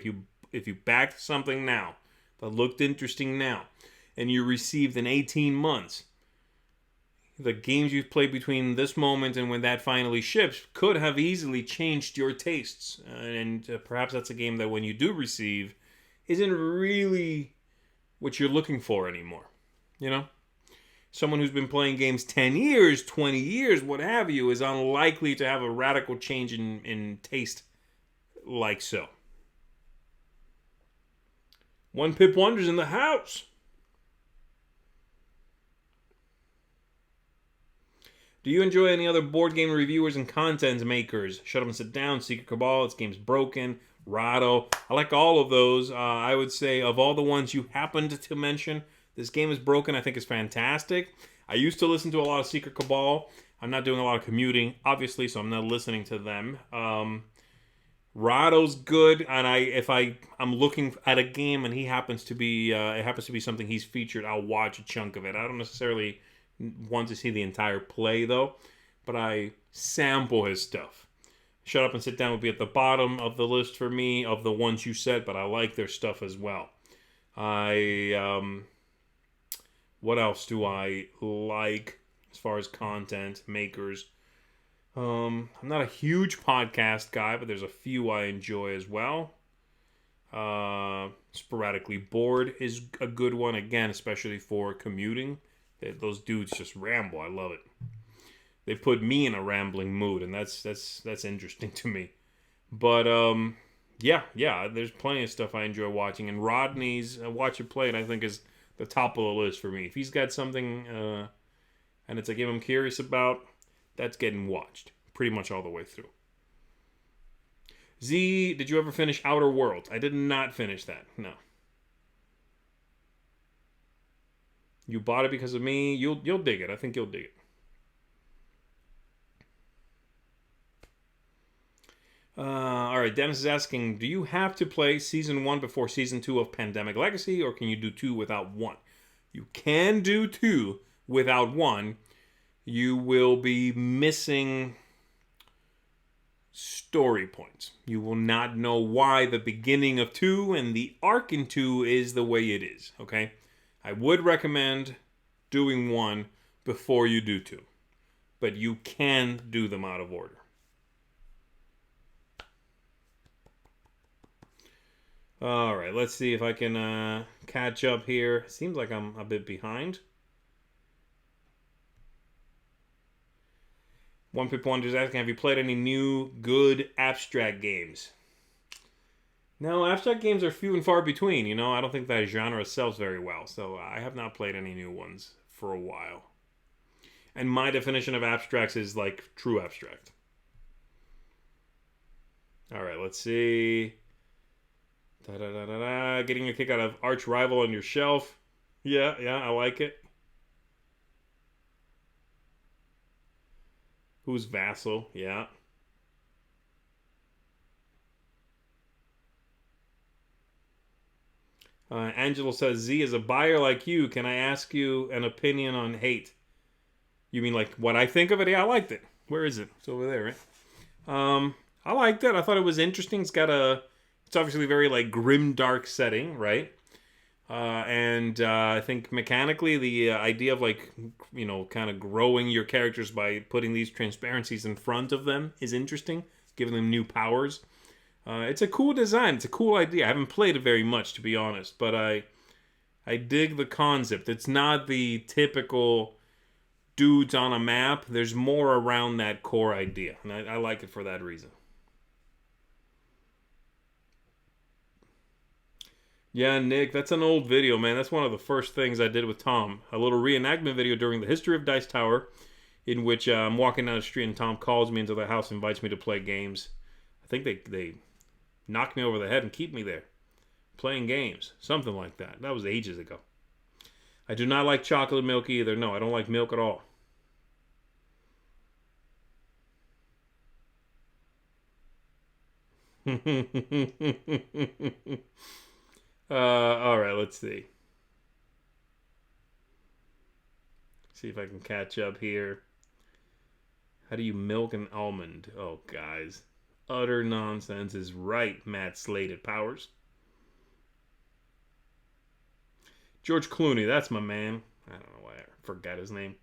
if you backed something now that looked interesting now, and you received in 18 months, the games you've played between this moment and when that finally ships could have easily changed your tastes. And perhaps that's a game that when you do receive isn't really what you're looking for anymore. You know? Someone who's been playing games 10 years, 20 years, what have you, is unlikely to have a radical change in taste like so. One Pip Wonders in the house. Do you enjoy any other board game reviewers and content makers? Shut Up and Sit Down, Secret Cabal, This Game's Broken, Rado. I like all of those. I would say of all the ones you happened to mention, This Game is Broken I think is fantastic. I used to listen to a lot of Secret Cabal. I'm not doing a lot of commuting, obviously, so I'm not listening to them. Rado's good, and if I'm looking at a game and he happens to be it happens to be something he's featured, I'll watch a chunk of it. I don't necessarily want to see the entire play though, but I sample his stuff. Shut Up and Sit Down would be at the bottom of the list for me of the ones you said, but I like their stuff as well. What else do I like as far as content makers? I'm not a huge podcast guy, but there's a few I enjoy as well. Sporadically Bored is a good one, again, especially for commuting. Those dudes just ramble. I love it. They put me in a rambling mood, and that's interesting to me. But yeah, there's plenty of stuff I enjoy watching, and Rodney's Watch It Play, I think is the top of the list for me. If he's got something and it's a game I'm curious about, that's getting watched pretty much all the way through. Z, did you ever finish Outer Worlds? I did not finish that. No. You bought it because of me. You'll dig it. I think you'll dig it. All right. Dennis is asking, do you have to play Season 1 before Season 2 of Pandemic Legacy, or can you do 2 without 1? You can do 2 without 1. You will be missing story points. You will not know why the beginning of 2 and the arc in 2 is the way it is. Okay? I would recommend doing 1 before you do 2. But you can do them out of order. All right, let's see if I can catch up here. Seems like I'm a bit behind. One Pip Wonder is asking, have you played any new good abstract games? No, abstract games are few and far between. You know, I don't think that genre sells very well. So I have not played any new ones for a while. And my definition of abstracts is like true abstract. All right, let's see. Getting a kick out of Arch Rival on your shelf. Yeah, I like it. Who's Vassal? Yeah. Angelo says, Z, as a buyer like you, can I ask you an opinion on Hate? You mean like what I think of it? Yeah, I liked it. Where is it? It's over there, right? I liked it. I thought it was interesting. It's obviously very like grim, dark setting, right? And I think mechanically the idea of like, you know, kind of growing your characters by putting these transparencies in front of them is interesting, giving them new powers. It's a cool design. It's a cool idea. I haven't played it very much, to be honest, but I dig the concept. It's not the typical dudes on a map. There's more around that core idea, and I like it for that reason. Yeah, Nick, that's an old video, man. That's one of the first things I did with Tom. A little reenactment video during the History of Dice Tower, in which I'm walking down the street and Tom calls me into the house and invites me to play games. I think they knock me over the head and keep me there. Playing games. Something like that. That was ages ago. I do not like chocolate milk either. No, I don't like milk at all. All right, let's see. See if I can catch up here. How do you milk an almond? Oh, guys. Utter nonsense is right, Matt Slated Powers. George Clooney, that's my man. I don't know why I forgot his name.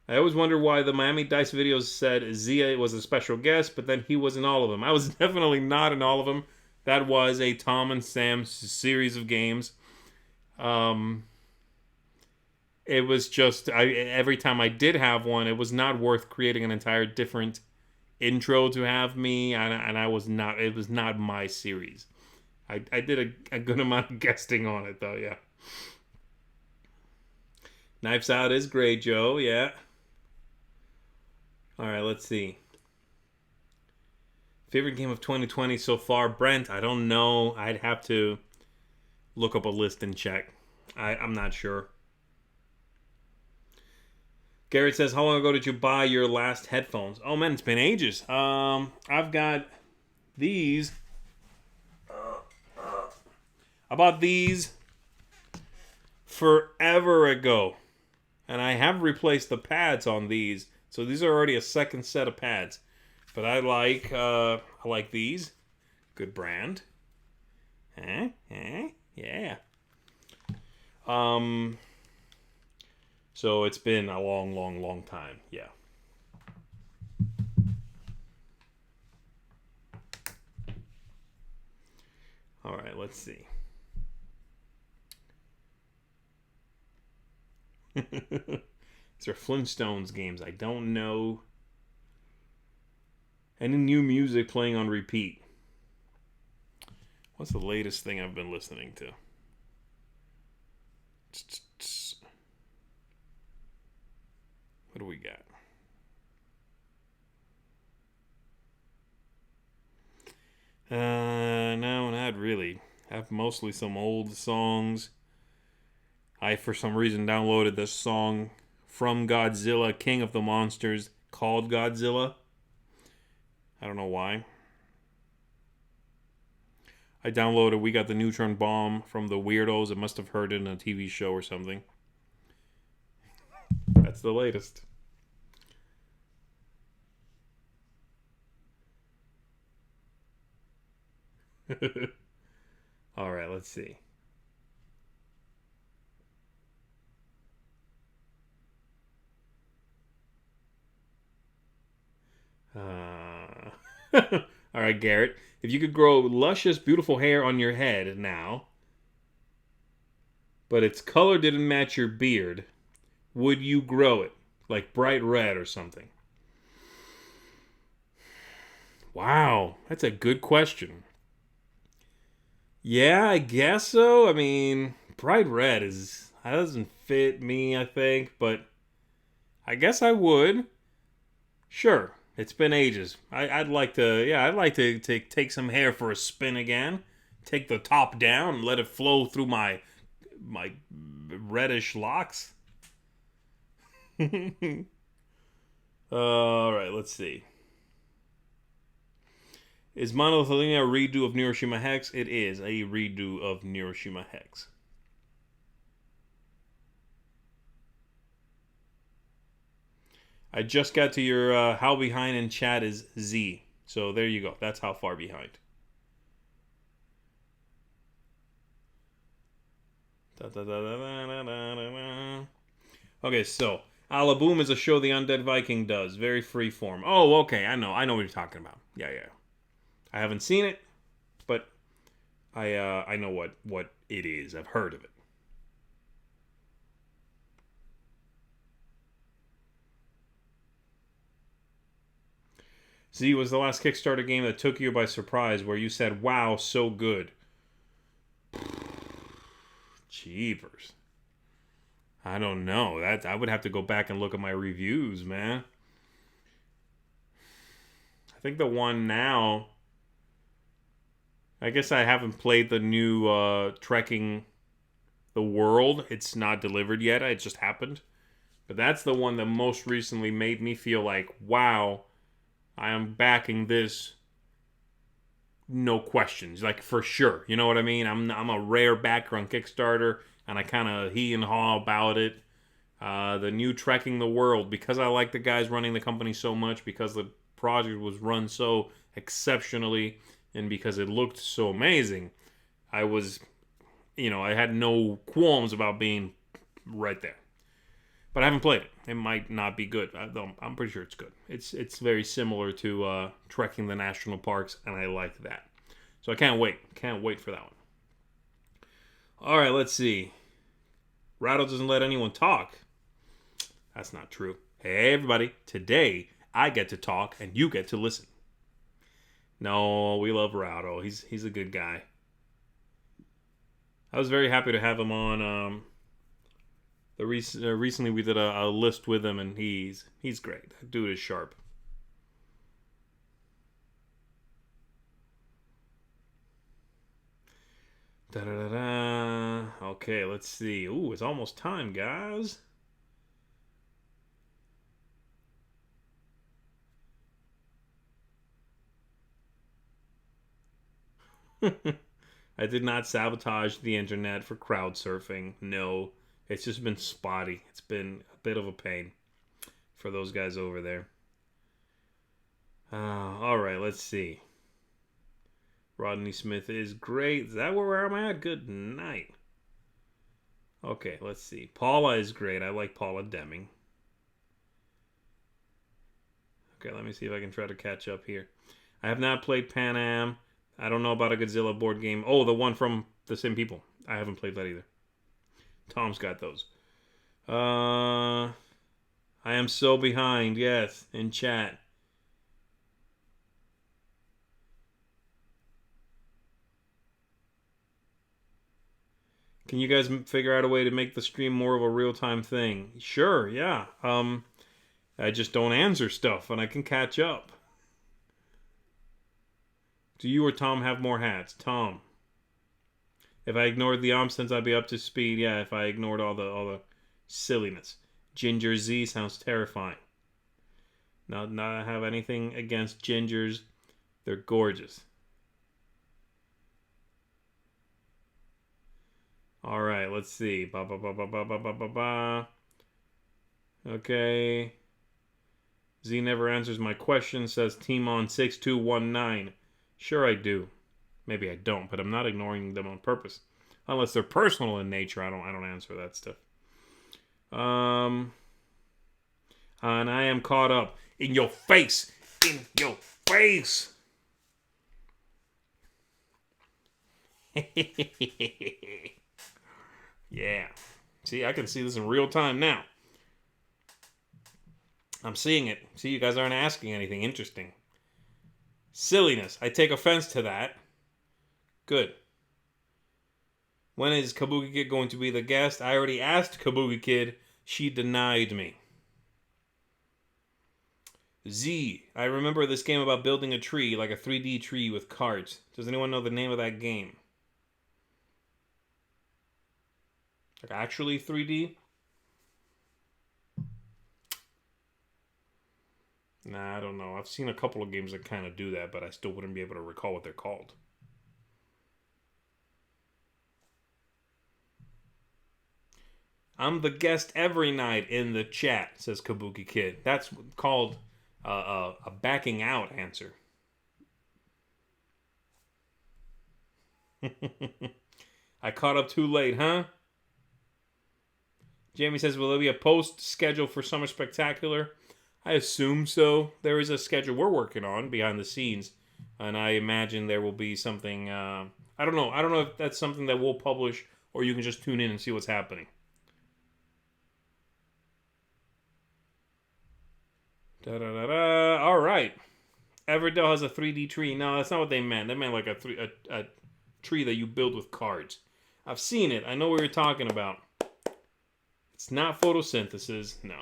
I always wonder why the Miami Dice videos said Zia was a special guest, but then he was in all of them. I was definitely not in all of them. That was a Tom and Sam series of games. Um, it was just every time I did have one, it was not worth creating an entire different intro to have me, and I was not. It was not my series. I did a good amount of guesting on it though. Yeah. Knives Out is great, Joe. Yeah. All right. Let's see. Favorite game of 2020 so far, Brent? I don't know. I'd have to look up a list and check. I'm not sure. Garrett says, "How long ago did you buy your last headphones?" Oh man, it's been ages. I've got these. I bought these forever ago, and I have replaced the pads on these, so these are already a second set of pads. But I like these. Good brand. Yeah. So it's been a long time. Yeah. All right, let's see. These are Flintstones games. I don't know any new music playing on repeat. What's the latest thing I've been listening to? What do we got? No, not really. I have mostly some old songs. I, for some reason, downloaded this song from Godzilla, King of the Monsters, called Godzilla. I don't know why. I downloaded We Got the Neutron Bomb from the Weirdos. I must have heard it in a TV show or something. That's the latest. All right, let's see. All right, Garrett. If you could grow luscious, beautiful hair on your head now, but its color didn't match your beard, would you grow it? Like bright red or something? Wow, that's a good question. Yeah, I guess so. I mean, bright red is that doesn't fit me, I think, but I guess I would. Sure, it's been ages. I'd like to, yeah, I'd like to take some hair for a spin again. Take the top down and let it flow through my reddish locks. All right, let's see. Is Monolithia a redo of Neuroshima Hex? It is a redo of Neuroshima Hex. I just got to your how behind in chat is Z. So there you go. That's how far behind. Okay, so Alaboom is a show the Undead Viking does. Very free form. Oh, okay. I know what you're talking about. Yeah. I haven't seen it, but I know what it is. I've heard of it. Z was the last Kickstarter game that took you by surprise, where you said, "Wow, so good." Jeepers. I don't know. That I would have to go back and look at my reviews, man. I think the one now. I guess I haven't played the new Trekking the World. It's not delivered yet. It just happened. But that's the one that most recently made me feel like, wow, I am backing this. No questions, like for sure. You know what I mean? I'm a rare backer on Kickstarter, and I kind of he and haw about it. The new Trekking the World, because I like the guys running the company so much, because the project was run so exceptionally, and because it looked so amazing, I was, I had no qualms about being right there. But I haven't played it. It might not be good, though I'm pretty sure it's good. It's very similar to trekking the national parks, and I like that. So I can't wait. Can't wait for that one. All right, let's see. Rattle doesn't let anyone talk. That's not true. Hey, everybody. Today, I get to talk, and you get to listen. No, we love Rattle. He's a good guy. I was very happy to have him on. Recently we did a list with him, and he's great. That dude is sharp. Da-da-da-da. Okay, let's see. Ooh, it's almost time, guys. I did not sabotage the internet for crowd surfing. No, it's just been spotty. It's been a bit of a pain for those guys over there. All right, let's see. Rodney Smith is great. Is that where I'm at? Good night. Okay, let's see. Paula is great. I like Paula Deming. Okay, let me see if I can try to catch up here. I have not played Pan Am. I don't know about a Godzilla board game. Oh, the one from the same people. I haven't played that either. Tom's got those. I am so behind. Yes, in chat. Can you guys figure out a way to make the stream more of a real-time thing? Sure, yeah. I just don't answer stuff, and I can catch up. Do you or Tom have more hats? Tom. If I ignored the since I'd be up to speed. Yeah, if I ignored all the silliness. Ginger Z sounds terrifying. Not have anything against gingers. They're gorgeous. All right, let's see. Ba ba ba ba ba ba ba ba ba. Okay. Z never answers my question. Says Team on 6219. Sure I do. Maybe I don't, but I'm not ignoring them on purpose. Unless they're personal in nature, I don't answer that stuff. And I am caught up. In your face! In your face! Yeah. See, I can see this in real time now. I'm seeing it. See, you guys aren't asking anything interesting. Silliness. I take offense to that. Good. When is Kabuki Kid going to be the guest? I already asked Kabuki Kid. She denied me. Z. I remember this game about building a tree, like a 3D tree with cards. Does anyone know the name of that game? Like actually 3D? Nah, I don't know. I've seen a couple of games that kind of do that, but I still wouldn't be able to recall what they're called. I'm the guest every night in the chat, says Kabuki Kid. That's called a backing out answer. I caught up too late, huh? Jamie says, will there be a post schedule for Summer Spectacular? I assume so. There is a schedule we're working on behind the scenes, and I imagine there will be something. I don't know. I don't know if that's something that we'll publish, or you can just tune in and see what's happening. Da-da-da-da. All right. Everdell has a 3D tree. No, that's not what they meant. They meant like a tree that you build with cards. I've seen it. I know what you're talking about. It's not photosynthesis. No.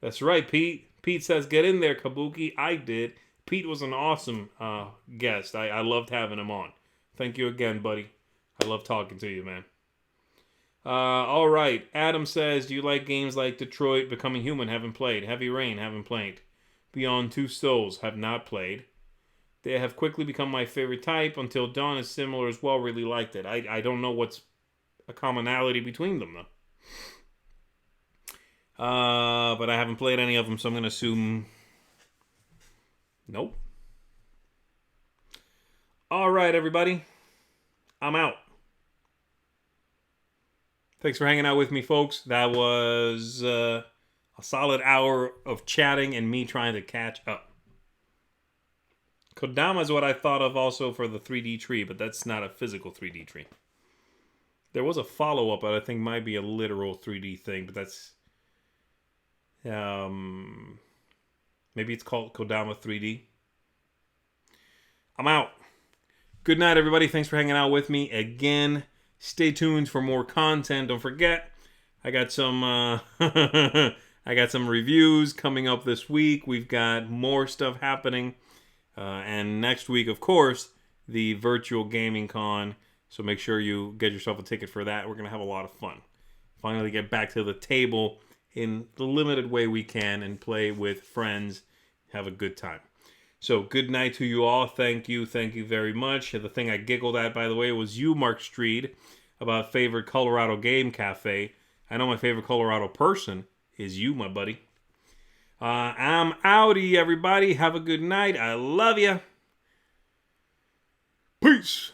That's right, Pete. Pete says, get in there, Kabuki. I did. Pete was an awesome guest. I loved having him on. Thank you again, buddy. I love talking to you, man. All right. Adam says, do you like games like Detroit, Becoming Human? Haven't played. Heavy Rain? Haven't played. Beyond Two Souls? Have not played. They have quickly become my favorite type. Until Dawn is similar as well. Really liked it. I don't know what's a commonality between them, though. But I haven't played any of them, so I'm going to assume... Nope. All right, everybody. I'm out. Thanks for hanging out with me, folks. That was a solid hour of chatting and me trying to catch up. Kodama is what I thought of also for the 3D tree, but that's not a physical 3D tree. There was a follow-up that I think might be a literal 3D thing, but that's... maybe it's called Kodama 3D. I'm out. Good night, everybody. Thanks for hanging out with me again. Stay tuned for more content. Don't forget, I got some I got some reviews coming up this week. We've got more stuff happening. And next week, of course, the virtual gaming con. So make sure you get yourself a ticket for that. We're going to have a lot of fun. Finally get back to the table in the limited way we can and play with friends. Have a good time. So good night to you all. Thank you very much. The thing I giggled at, by the way, was you, Mark Streed, about favorite Colorado game cafe. I know my favorite Colorado person is you, my buddy. I'm outie, everybody. Have a good night. I love you. Peace.